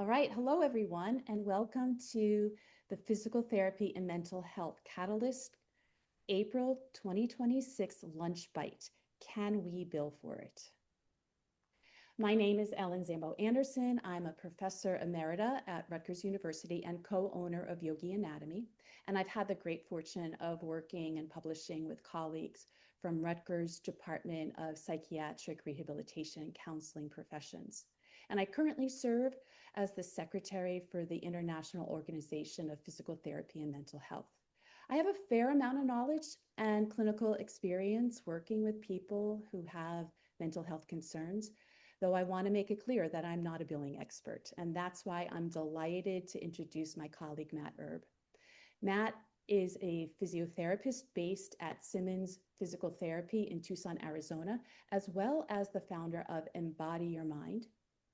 All right. Hello, everyone, and welcome to the Physical Therapy and Mental Health Catalyst April 2026 Lunch Bite. Can we bill for it? My name is Ellen Zambo Anderson. I'm a professor emerita at Rutgers University and co-owner of Yogi Anatomy. And I've had the great fortune of working and publishing with colleagues from Rutgers Department of Psychiatric Rehabilitation and Counseling Professions. And I currently serve as the secretary for the International Organization of Physical Therapy and Mental Health. I have a fair amount of knowledge and clinical experience working with people who have mental health concerns, though I want to make it clear that I'm not a billing expert. And that's why I'm delighted to introduce my colleague, Matt Erb. Matt is a physiotherapist based at Simmons Physical Therapy in Tucson, Arizona, as well as the founder of Embody Your Mind.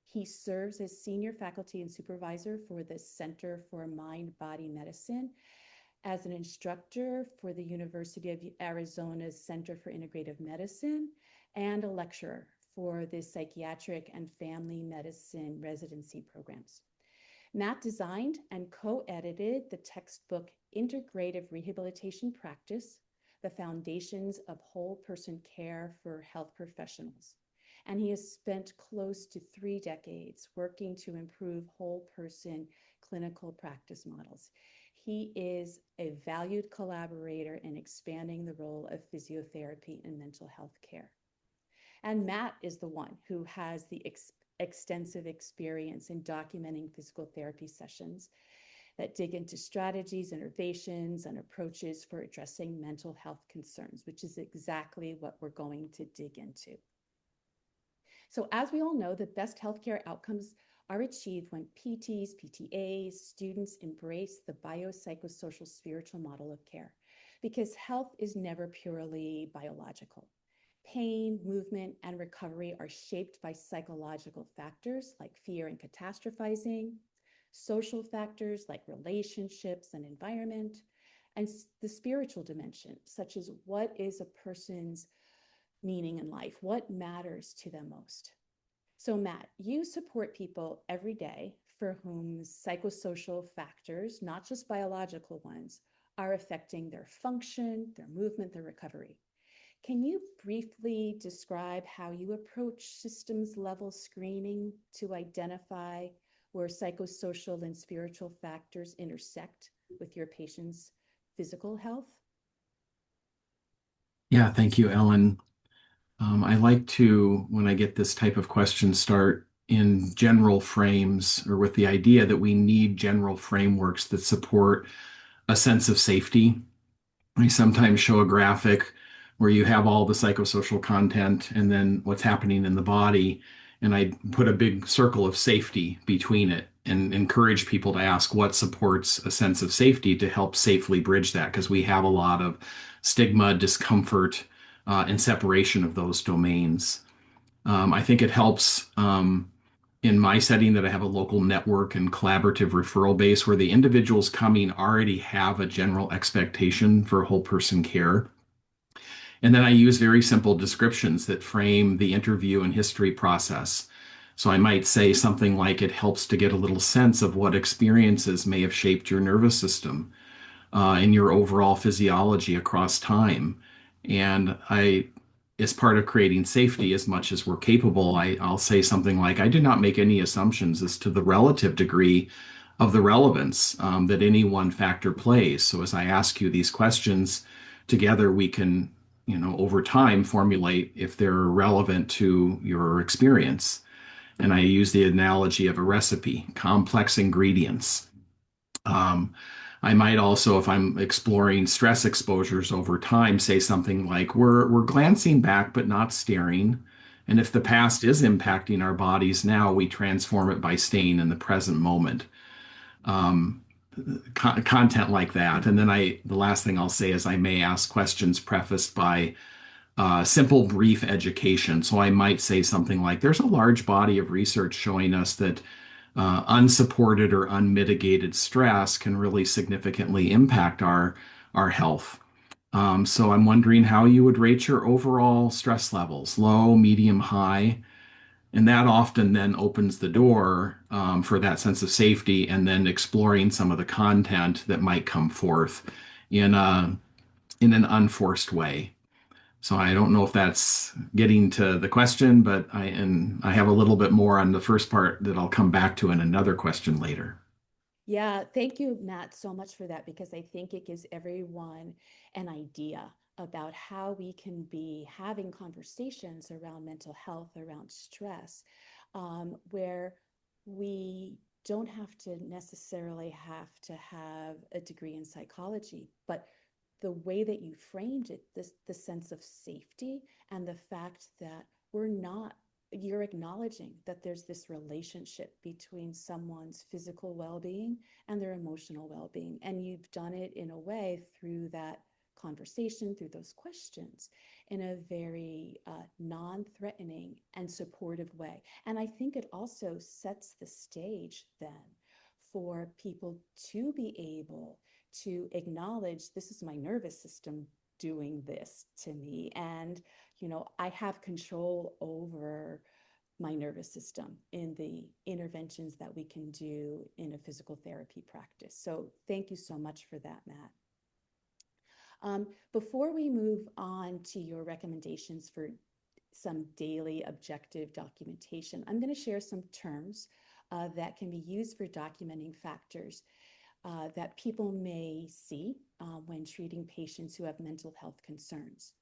He serves as senior faculty and supervisor for the Center for Mind-Body Medicine, as an instructor for the University of Arizona's Center for Integrative Medicine, and a lecturer for the Psychiatric and Family Medicine residency programs. Matt designed and co-edited the textbook Integrative Rehabilitation Practice, The Foundations of Whole Person Care for Health Professionals. And he has spent close to 3 decades working to improve whole person clinical practice models. He is a valued collaborator in expanding the role of physiotherapy in mental health care. And Matt is the one who has the extensive experience in documenting physical therapy sessions that dig into strategies, innovations, and approaches for addressing mental health concerns, which is exactly what we're going to dig into. So as we all know, the best healthcare outcomes are achieved when PTs, PTAs, students embrace the biopsychosocial spiritual model of care, because health is never purely biological. Pain, movement, and recovery are shaped by psychological factors like fear and catastrophizing, social factors like relationships and environment, and the spiritual dimension, such as what is a person's meaning in life, what matters to them most. So Matt, you support people every day for whom psychosocial factors, not just biological ones, are affecting their function, their movement, their recovery. Can you briefly describe how you approach systems level screening to identify where psychosocial and spiritual factors intersect with your patient's physical health? Yeah, thank you, Ellen. I like to, when I get this type of question, start in general frames or with the idea that we need general frameworks that support a sense of safety. I sometimes show a graphic where you have all the psychosocial content and then what's happening in the body, and I put a big circle of safety between it and encourage people to ask what supports a sense of safety to help safely bridge that, because we have a lot of stigma, discomfort, and separation of those domains. I think it helps in my setting that I have a local network and collaborative referral base where the individuals coming already have a general expectation for whole person care. And then I use very simple descriptions that frame the interview and history process. So I might say something like it helps to get a little sense of what experiences may have shaped your nervous system and your overall physiology across time. And as part of creating safety, as much as we're capable, I'll say something like, I did not make any assumptions as to the relative degree of the relevance that any one factor plays. So as I ask you these questions, together we can, over time formulate if they're relevant to your experience. And I use the analogy of a recipe, complex ingredients. Um, I might also, if I'm exploring stress exposures over time, say something like, we're glancing back but not staring. And if the past is impacting our bodies now, we transform it by staying in the present moment. Um, Content like that. And then the last thing I'll say is I may ask questions prefaced by simple, brief education. So I might say something like, there's a large body of research showing us that unsupported or unmitigated stress can really significantly impact our health. So I'm wondering how you would rate your overall stress levels, low, medium, high. And that often then opens the door for that sense of safety and then exploring some of the content that might come forth in in an unforced way. So I don't know if that's getting to the question, but I have a little bit more on the first part that I'll come back to in another question later. Yeah, thank you, Matt, so much for that because I think it gives everyone an idea about how we can be having conversations around mental health, around stress, where we don't have to necessarily have to have a degree in psychology, but the way that you framed it, this the sense of safety and the fact that we're not you're acknowledging that there's this relationship between someone's physical well-being and their emotional well-being, and you've done it in a way through that conversation, through those questions, in a very non-threatening and supportive way. And I think it also sets the stage then for people to be able to acknowledge this is my nervous system doing this to me, and I have control over my nervous system in the interventions that we can do in a physical therapy practice. So thank you so much for that, Matt. Before we move on to your recommendations for some daily objective documentation, I'm going to share some terms that can be used for documenting factors that people may see when treating patients who have mental health concerns.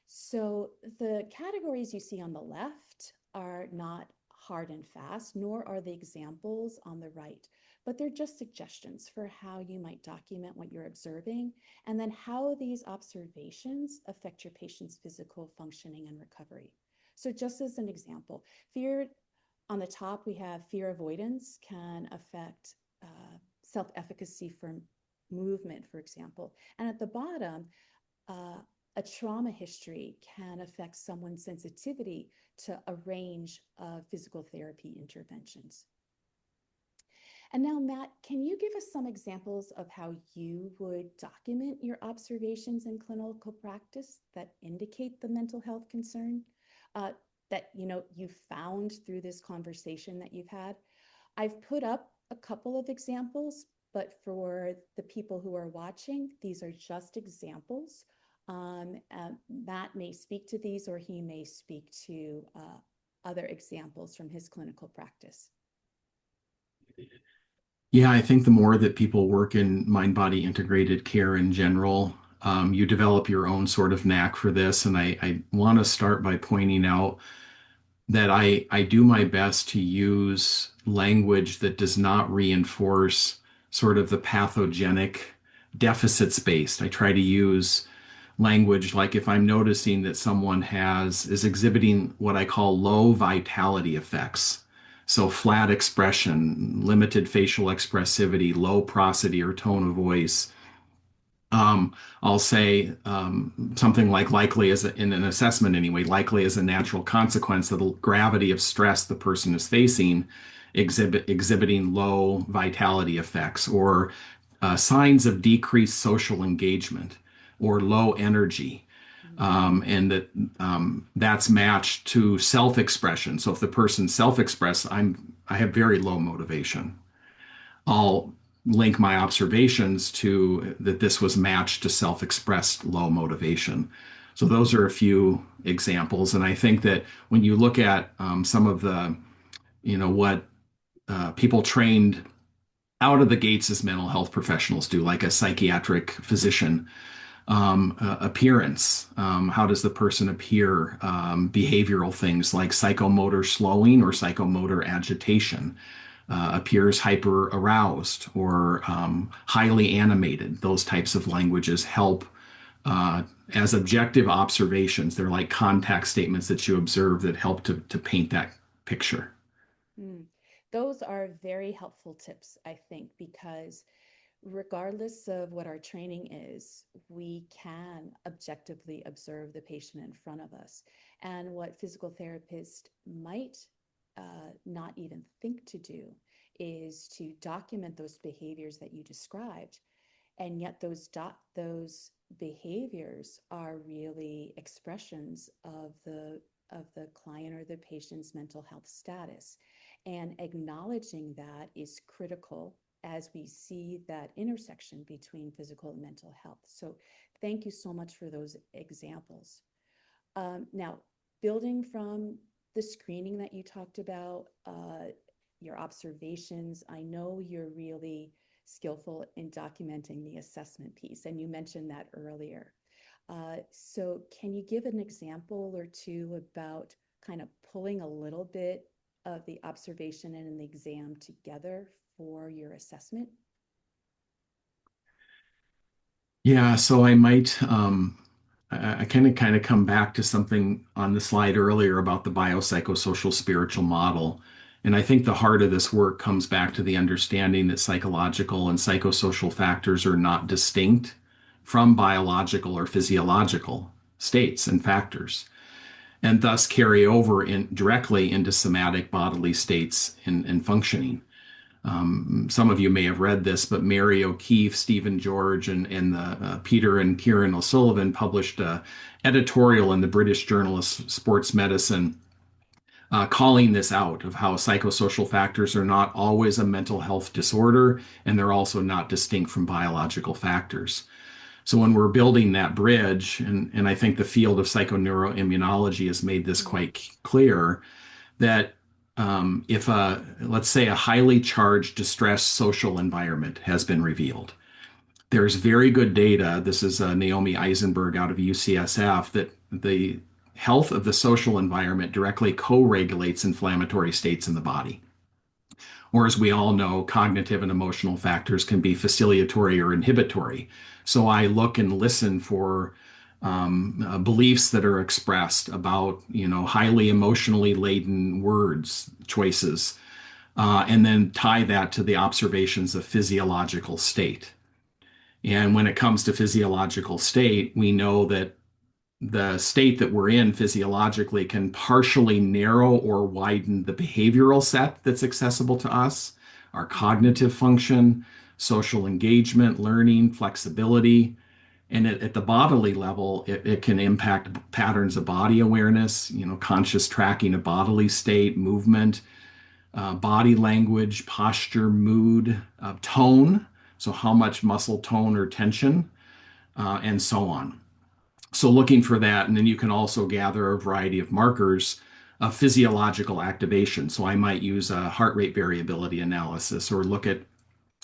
So the categories you see on the left are not hard and fast, nor are the examples on the right, but they're just suggestions for how you might document what you're observing and then how these observations affect your patient's physical functioning and recovery. So just as an example, fear on the top, we have fear avoidance can affect self-efficacy for movement, for example. And at the bottom, a trauma history can affect someone's sensitivity to a range of physical therapy interventions. And now, Matt, can you give us some examples of how you would document your observations in clinical practice that indicate the mental health concern that you found through this conversation that you've had? I've put up a couple of examples, but for the people who are watching, these are just examples. Matt may speak to these, or he may speak to other examples from his clinical practice. Yeah, I think the more that people work in mind-body integrated care in general, you develop your own sort of knack for this. And I want to start by pointing out that I do my best to use language that does not reinforce sort of the pathogenic deficits based. I try to use language like if I'm noticing that someone is exhibiting what I call low vitality effects. So flat expression, limited facial expressivity, low prosody or tone of voice, I'll say something like likely in an assessment anyway, likely as a natural consequence of the gravity of stress the person is facing, exhibiting low vitality effects or signs of decreased social engagement or low energy. And that's matched to self-expression. So if the person's self-expressed, I have very low motivation. I'll link my observations to that this was matched to self-expressed low motivation. So those are a few examples. And I think that when you look at some of the, what people trained out of the gates as mental health professionals do, like a psychiatric physician, appearance. How does the person appear? Behavioral things like psychomotor slowing or psychomotor agitation. Appears hyper aroused or highly animated. Those types of languages help as objective observations. They're like contact statements that you observe that help to paint that picture. Mm. Those are very helpful tips, I think, because regardless of what our training is, we can objectively observe the patient in front of us. And what physical therapists might not even think to do is to document those behaviors that you described. And yet those behaviors are really expressions of the of the client or the patient's mental health status. And acknowledging that is critical as we see that intersection between physical and mental health. So thank you so much for those examples. Now, building from the screening that you talked about, your observations, I know you're really skillful in documenting the assessment piece, and you mentioned that earlier. So can you give an example or two about kind of pulling a little bit of the observation and the exam together for your assessment? Yeah, so I might I kind of come back to something on the slide earlier about the biopsychosocial spiritual model. And I think the heart of this work comes back to the understanding that psychological and psychosocial factors are not distinct from biological or physiological states and factors, and thus carry over directly into somatic bodily states and functioning. Some of you may have read this, but Mary O'Keefe, Stephen George, and Peter and Kieran O'Sullivan published an editorial in the British Journal of Sports Medicine calling this out of how psychosocial factors are not always a mental health disorder, and they're also not distinct from biological factors. So when we're building that bridge, and I think the field of psychoneuroimmunology has made this Mm-hmm. quite clear, that if let's say a highly charged, distressed social environment has been revealed, there's very good data. This is Naomi Eisenberg out of UCSF that the health of the social environment directly co-regulates inflammatory states in the body. Or as we all know, cognitive and emotional factors can be facilitatory or inhibitory. So I look and listen for beliefs that are expressed about, highly emotionally laden words choices, and then tie that to the observations of physiological state. And when it comes to physiological state, we know that the state that we're in physiologically can partially narrow or widen the behavioral set that's accessible to us, our Mm-hmm. cognitive function, social engagement, learning, flexibility. And at the bodily level, it can impact patterns of body awareness, conscious tracking of bodily state, movement, body language, posture, mood, tone. So, how much muscle tone or tension, and so on. So looking for that, and then you can also gather a variety of markers of physiological activation. So I might use a heart rate variability analysis or look at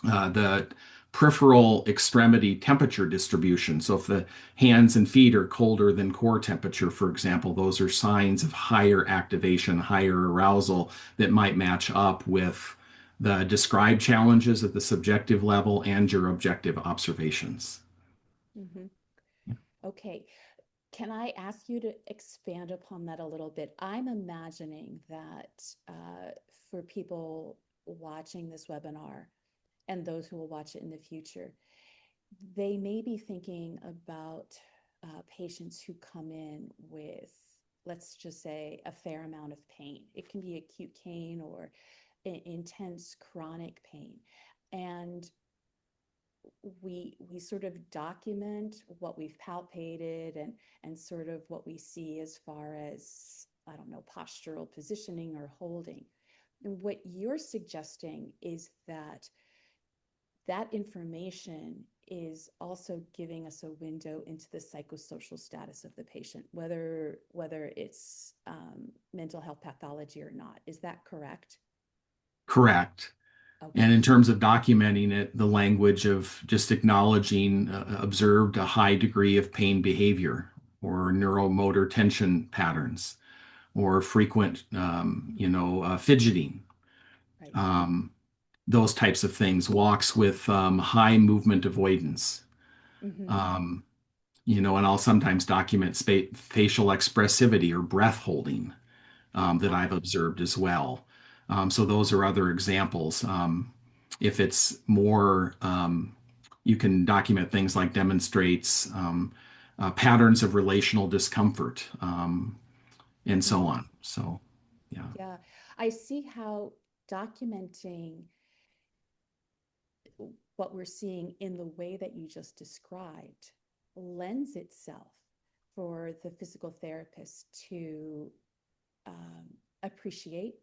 the peripheral extremity temperature distribution. So if the hands and feet are colder than core temperature, for example, those are signs of higher activation, higher arousal that might match up with the described challenges at the subjective level and your objective observations. Mm-hmm. Okay. Can I ask you to expand upon that a little bit? I'm imagining that for people watching this webinar and those who will watch it in the future, they may be thinking about patients who come in with, let's just say, a fair amount of pain. It can be acute pain or intense chronic pain. And we sort of document what we've palpated and sort of what we see as far as, I don't know, postural positioning or holding. And what you're suggesting is that that information is also giving us a window into the psychosocial status of the patient, whether it's mental health pathology or not. Is that correct? Correct. And Okay. in terms of documenting it, the language of just acknowledging observed a high degree of pain behavior or neuromotor tension patterns or frequent, fidgeting, Right. um, those types of things, walks with high movement avoidance. Mm-hmm. Um, and I'll sometimes document facial expressivity or breath holding that I've observed as well. So those are other examples. If it's more, you can document things like demonstrates patterns of relational discomfort, and so Mm-hmm. on. So, yeah. Yeah, I see how documenting what we're seeing in the way that you just described lends itself for the physical therapist to appreciate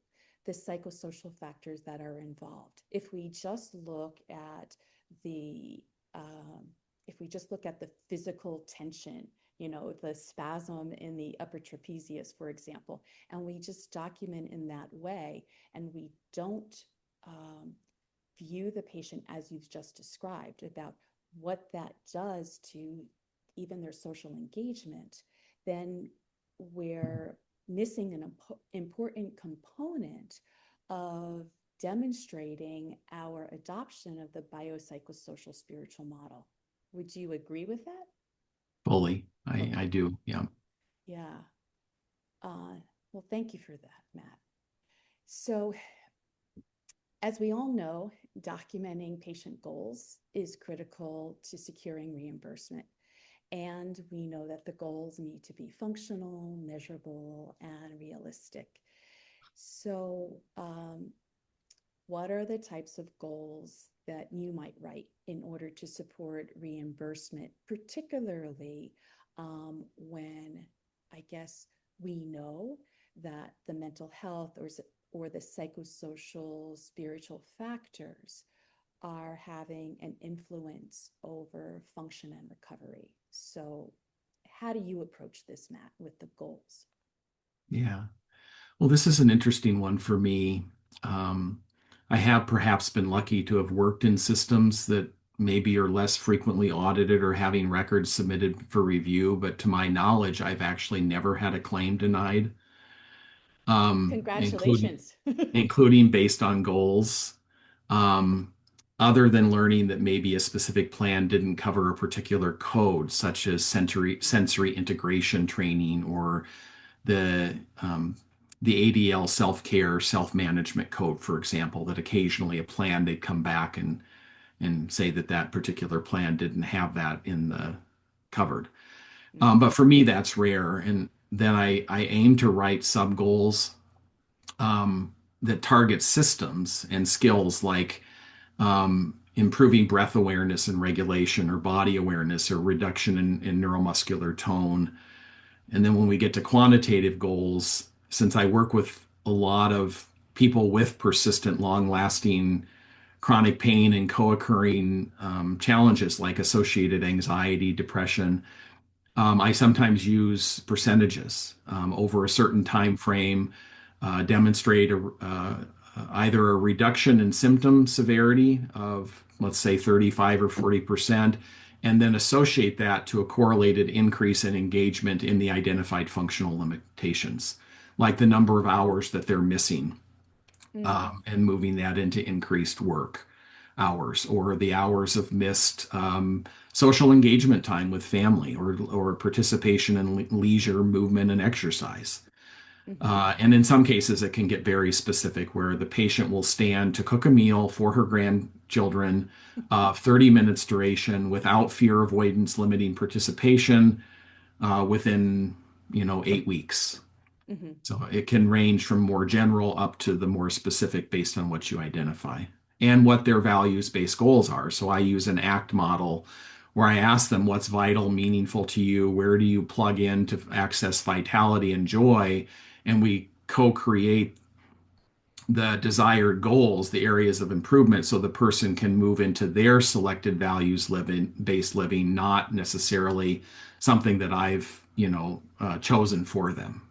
the psychosocial factors that are involved. If we just look at the um, if we just look at the physical tension, the spasm in the upper trapezius, for example, and we just document in that way, and we don't um, view the patient as you've just described about what that does to even their social engagement, then we're missing an important component of demonstrating our adoption of the biopsychosocial spiritual model. Would you agree with that? Fully. I Okay. do. Yeah. Yeah. Well, thank you for that, Matt. So, as we all know, documenting patient goals is critical to securing reimbursement. And we know that the goals need to be functional, measurable, and realistic. So, what are the types of goals that you might write in order to support reimbursement, particularly when I guess we know that the mental health or the psychosocial spiritual factors are having an influence over function and recovery? So, how do you approach this, Matt, with the goals? Yeah. Well, this is an interesting one for me. Um, I have perhaps been lucky to have worked in systems that maybe are less frequently audited or having records submitted for review, but to my knowledge, I've actually never had a claim denied, including Congratulations. based on goals. Um, Other than learning that maybe a specific plan didn't cover a particular code, such as sensory integration training or the um, the ADL self-care, self-management code, for example, that occasionally a plan they'd come back and say that that particular plan didn't have that in the covered. Mm-hmm. But for me, that's rare. And then I aim to write sub goals that target systems and skills like improving breath awareness and regulation, or body awareness, or reduction in neuromuscular tone. And then when we get to quantitative goals, since I work with a lot of people with persistent, long lasting chronic pain and co occurring challenges like associated anxiety, depression, I sometimes use percentages over a certain time frame, demonstrate either a reduction in symptom severity of, let's say, 35 or 40%, and then associate that to a correlated increase in engagement in the identified functional limitations, like the number of hours that they're missing, Mm-hmm. and moving that into increased work hours, or the hours of missed social engagement time with family, or participation in leisure, movement, and exercise. Mm-hmm. And in some cases, it can get very specific where the patient will stand to cook a meal for her grandchildren of 30 minutes duration without fear avoidance limiting participation within, 8 weeks. Mm-hmm. So it can range from more general up to the more specific based on what you identify and what their values-based goals are. So I use an ACT model where I ask them what's vital, meaningful to you, where do you plug in to access vitality and joy, and we co-create the desired goals, the areas of improvement, so the person can move into their selected values living based living, not necessarily something that I've, chosen for them.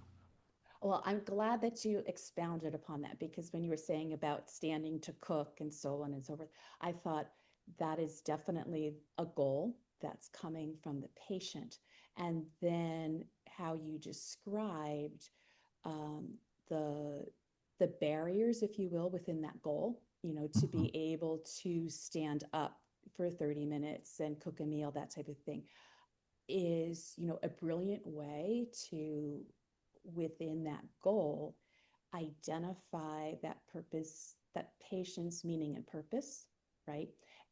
Well, I'm glad that you expounded upon that, because when you were saying about standing to cook and so on and so forth, I thought that is definitely a goal that's coming from the patient. And then how you described um, the the barriers, if you will, within that goal, to Mhm. be able to stand up for 30 minutes and cook a meal, that type of thing, is, a brilliant way to, within that goal, identify that purpose, that patient's meaning and purpose, right?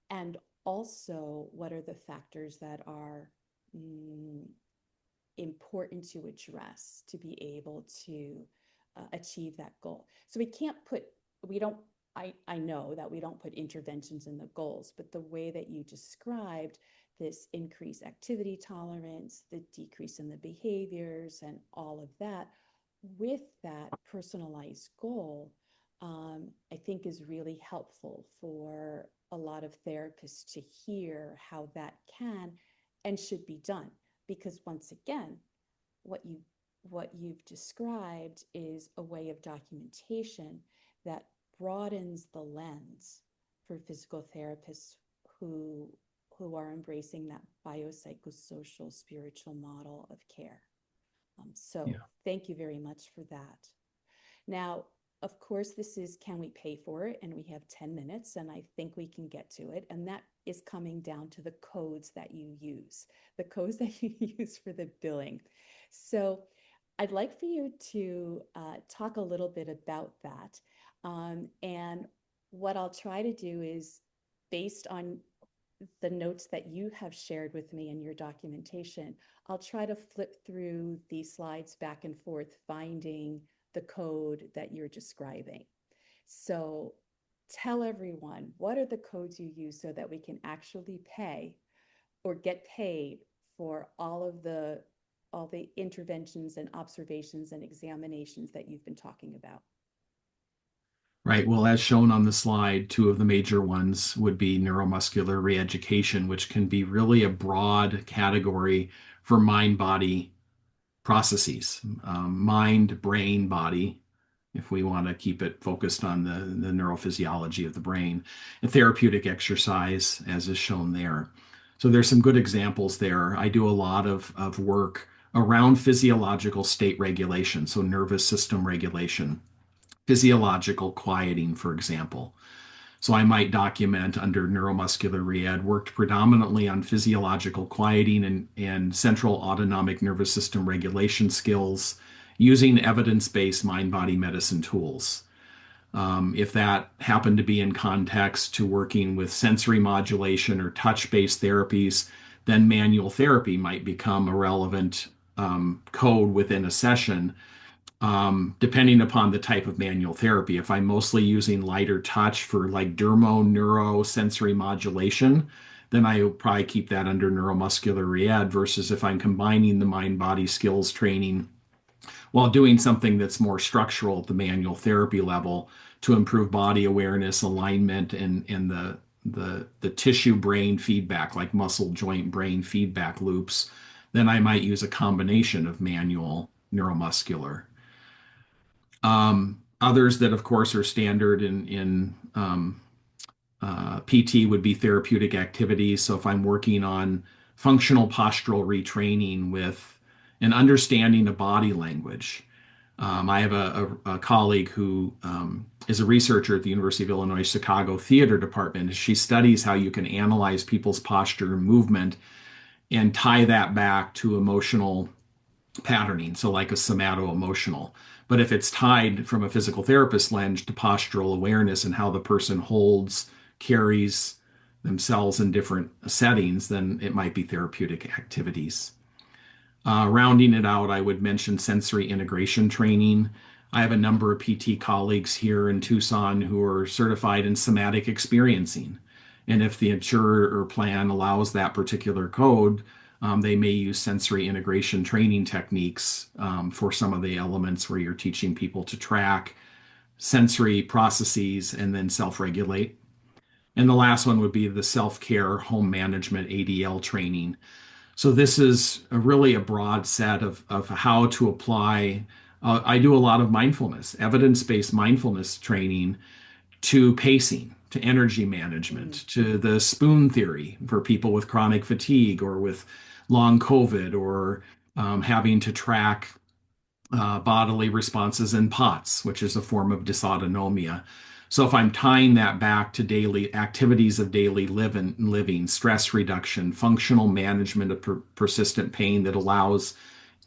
And also, what are the factors that are mm, important to address to be able to achieve that goal? So we can't put, we don't, I know that we don't put interventions in the goals, but the way that you described this increased activity tolerance, the decrease in the behaviors, and all of that, with that personalized goal, I think is really helpful for a lot of therapists to hear how that can and should be done. Because once again, what you what you've described is a way of documentation that broadens the lens for physical therapists who who are embracing that biopsychosocial spiritual model of care. So Yeah. thank you very much for that. Now, of course, this is can we pay for it? And we have 10 minutes, and I think we can get to it. And that is coming down to the codes that you use, the codes that you use for the billing. So I'd like for you to talk a little bit about that. And what I'll try to do is based on the notes that you have shared with me in your documentation, I'll try to flip through these slides back and forth, finding the code that you're describing. So tell everyone, what are the codes you use so that we can actually pay or get paid for all the interventions and observations and examinations that you've been talking about? Right. Well, as shown on the slide, two of the major ones would be neuromuscular reeducation, which can be really a broad category for mind body processes, mind, brain, body, if we want to keep it focused on the neurophysiology of the brain, and therapeutic exercise, as is shown there. So there's some good examples there. I do a lot of work around physiological state regulation, so nervous system regulation, physiological quieting, for example. So I might document under neuromuscular rehab, worked predominantly on physiological quieting and central autonomic nervous system regulation skills using evidence-based mind-body medicine tools. If that happened to be in context to working with sensory modulation or touch-based therapies, then manual therapy might become a relevant code within a session, depending upon the type of manual therapy. If I'm mostly using lighter touch for like neurosensory modulation, then I will probably keep that under neuromuscular rehab versus if I'm combining the mind body skills training while doing something that's more structural at the manual therapy level to improve body awareness, alignment, and the tissue brain feedback, like muscle joint brain feedback loops, then I might use a combination of manual neuromuscular. Others that, of course, are standard in PT would be therapeutic activities. So if I'm working on functional postural retraining with an understanding of body language, I have a colleague who is a researcher at the University of Illinois Chicago Theater Department. She studies how you can analyze people's posture and movement and tie that back to emotional patterning, so like a somato-emotional. But if it's tied from a physical therapist lens to postural awareness and how the person holds, carries themselves in different settings, then it might be therapeutic activities. Rounding it out, I would mention sensory integration training. I have a number of PT colleagues here in Tucson who are certified in somatic experiencing. And if the insurer or plan allows that particular code, they may use sensory integration training techniques for some of the elements where you're teaching people to track sensory processes and then self regulate. And the last one would be the self care home management ADL training. So this is really a broad set of how to apply. I do a lot of mindfulness, evidence-based mindfulness training to pacing, to energy Mm. management, to the spoon theory for people with chronic fatigue or with long COVID or having to track bodily responses in POTS, which is a form of dysautonomia. So if I'm tying that back to daily activities of daily living, stress reduction, functional management of persistent pain that allows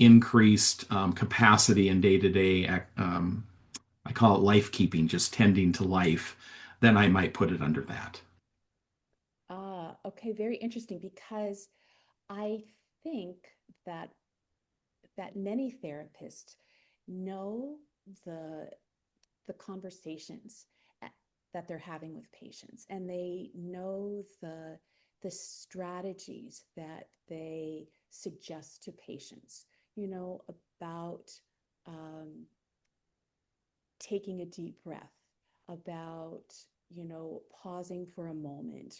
increased capacity in day-to-day, I call it life keeping, just tending to life, then I might put it under that. Ah, okay, very interesting because I think that many therapists know the the conversations a- that they're having with patients, and they know the strategies that they suggest to patients, you know, about um, taking a deep breath, about, pausing for a moment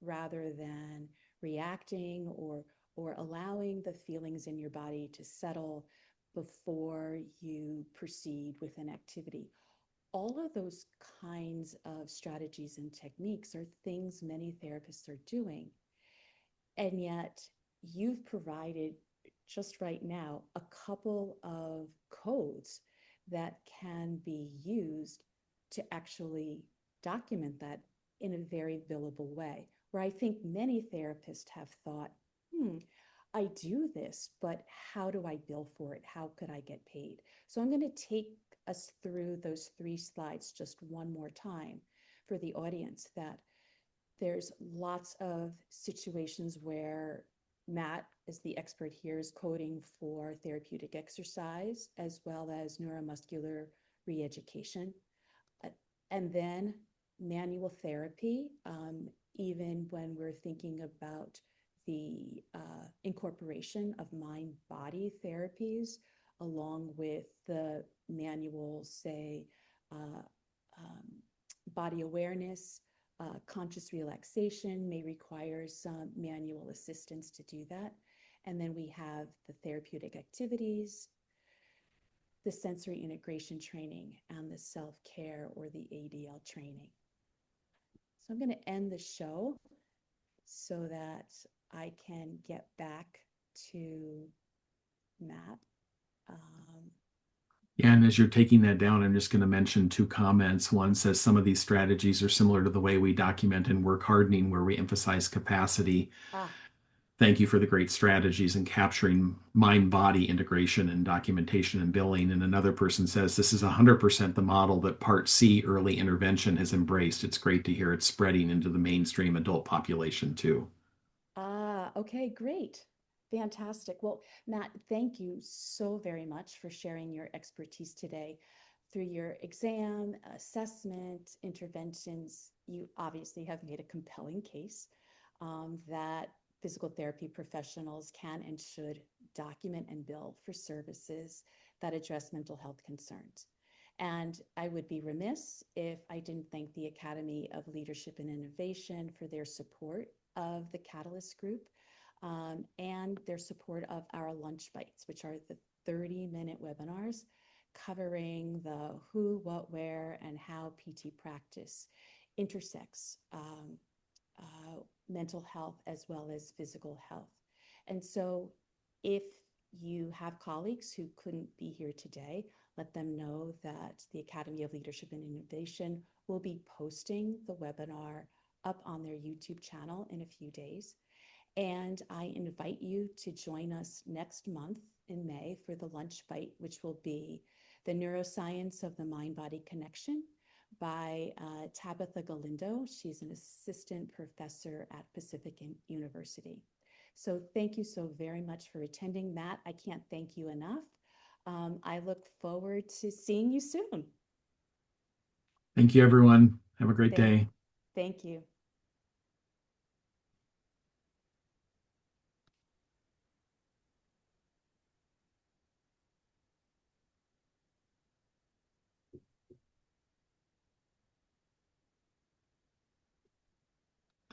rather than reacting, or allowing the feelings in your body to settle before you proceed with an activity. All of those kinds of strategies and techniques are things many therapists are doing. And yet, you've provided just right now a couple of codes that can be used to actually document that in a very billable way. Where I think many therapists have thought, I do this, but how do I bill for it? How could I get paid? So I'm going to take us through those 3 slides just one more time for the audience, that there's lots of situations where Matt, as the expert here, is coding for therapeutic exercise as well as neuromuscular reeducation. Uh, and then manual therapy, even when we're thinking about the incorporation of mind body therapies, along with the manual, say, uh, um, body awareness, conscious relaxation may require some manual assistance to do that. And then we have the therapeutic activities, the sensory integration training, and the self care or the ADL training. So I'm going to end the show so that I can get back to Matt. Um, Yeah, and as you're taking that down, I'm just going to mention 2 comments. One says some of these strategies are similar to the way we document in work hardening, where we emphasize capacity. ah, Thank you for the great strategies in capturing mind-body integration and documentation and billing. And another person says this is 100% the model that Part C early intervention has embraced. It's great to hear it spreading into the mainstream adult population too. okay, great. Fantastic. Well, Matt, thank you so very much for sharing your expertise today. Through your exam, assessment, interventions, you obviously have made a compelling case that physical therapy professionals can and should document and bill for services that address mental health concerns. And I would be remiss if I didn't thank the Academy of Leadership and Innovation for their support of the Catalyst Group, and their support of our lunch bites, which are the 30-minute webinars covering the who, what, where, and how PT practice intersects mental health as well as physical health. And so, if you have colleagues who couldn't be here today, let them know that the Academy of Leadership and Innovation will be posting the webinar up on their YouTube channel in a few days. And I invite you to join us next month in May for the Lunch Bite, which will be the neuroscience of the mind body connection by Tabitha Galindo. She's an assistant professor at Pacific University. So thank you so very much for attending, Matt. I can't thank you enough. I look forward to seeing you soon. Thank you, everyone. Have a great Thank, day. thank you.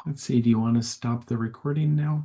Let's see, do you want to stop the recording now?